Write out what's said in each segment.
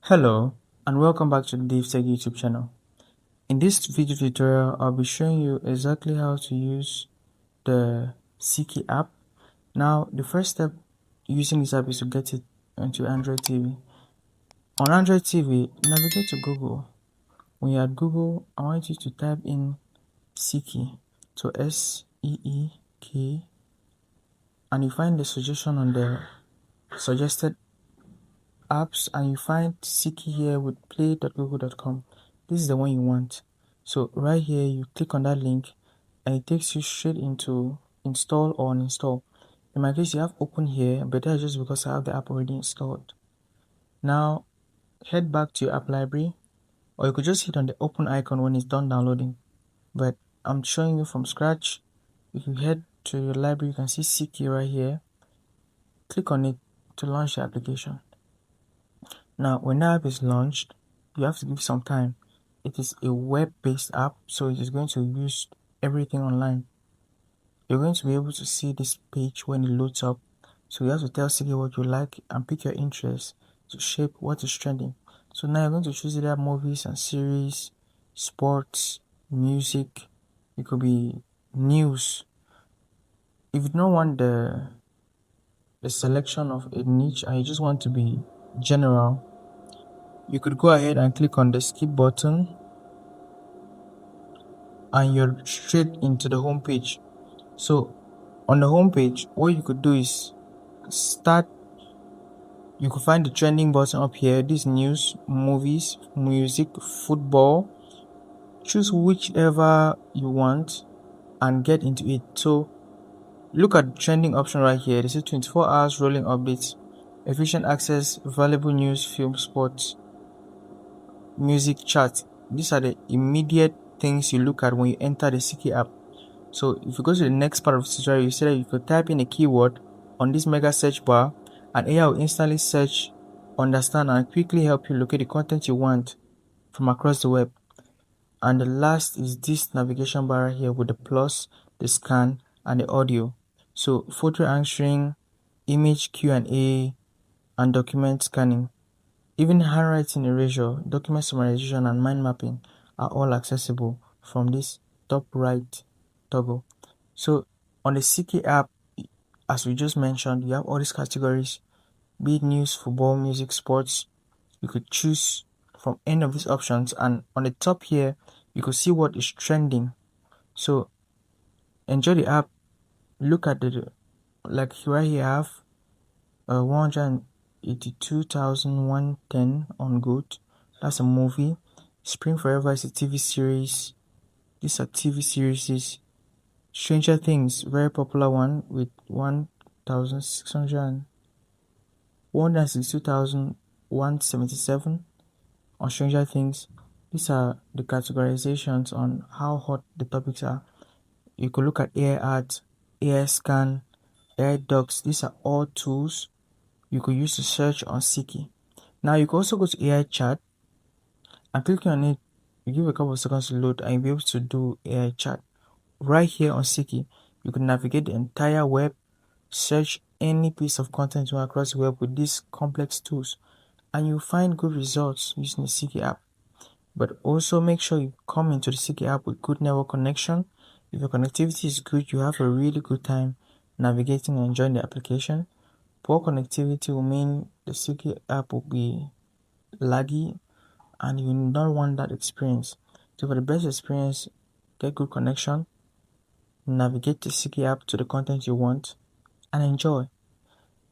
Hello and welcome back to the DaveTech YouTube channel. In this video tutorial, I'll be showing you exactly how to use the Seekee app. Now, the first step using this app is to get it onto Android TV. On Android TV, navigate to Google. When you're at Google, I want you to type in Seekee, so S-E-E-K, and you find the suggestion on the suggested apps, and you find Seekee here with play.google.com. This is the one you want. So right here, you click on that link and it takes you straight into install or uninstall. In my case, you have open here, but that's just because I have the app already installed. Now head back to your app library, or you could just hit on the open icon when it's done downloading, but I'm showing you from scratch. If you head to your library, you can see Seekee right here. Click on it to launch the application. Now, when the app is launched, you have to give some time. It is a web-based app, so it is going to use everything online. You're going to be able to see this page when it loads up. So you have to tell Seekee what you like and pick your interests to shape what is trending. So now you're going to choose either movies and series, sports, music. It could be news. If you don't want the selection of a niche and you just want to be general, you could go ahead and click on the skip button and you're straight into the home page. So on the home page, what you could do is you could find the trending button up here. This news, movies, music, football. Choose whichever you want and get into it. So look at the trending option right here. This is 24 hours rolling updates, efficient access, valuable news, film, sports, music, chat. These are the immediate things you look at when you enter the Seekee app. So if you go to the next part of the tutorial, you see that you could type in a keyword on this mega search bar and AI will instantly search, understand, and quickly help you locate the content you want from across the web. And the last is this navigation bar here with the plus, the scan, and the audio. So photo answering, image Q&A, and document scanning. Even handwriting erasure, document summarization, and mind mapping are all accessible from this top right toggle. So on the Seekee app, as we just mentioned, you have all these categories, be it news, football, music, sports. You could choose from any of these options, and on the top here, you could see what is trending. So enjoy the app. Look at the, like right here I have 182,110 on good. That's a movie. Spring Forever is a TV series. These are TV series. Stranger Things, very popular one with 162,177 on Stranger Things. These are the categorizations on how hot the topics are. You could look at AI ads, AI scan, AI docs. These are all tools you could use to search on Seekee. Now you can also go to AI chat and clicking on it, you give a couple of seconds to load and you'll be able to do AI chat. Right here on Seekee, you can navigate the entire web, search any piece of content across the web with these complex tools, and you'll find good results using the Seekee app. But also make sure you come into the Seekee app with good network connection. If your connectivity is good, you have a really good time navigating and enjoying the application. Poor connectivity will mean the Seekee app will be laggy and you will not want that experience. So for the best experience, get good connection, navigate the Seekee app to the content you want, and enjoy.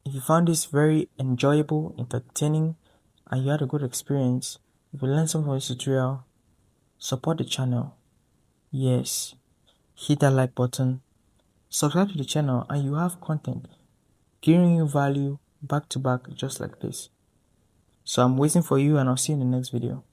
If you found this very enjoyable, entertaining, and you had a good experience, if you learned something from this tutorial, support the channel. Yes, hit that like button, subscribe to the channel, and you have content giving you value back to back just like this. So I'm waiting for you and I'll see you in the next video.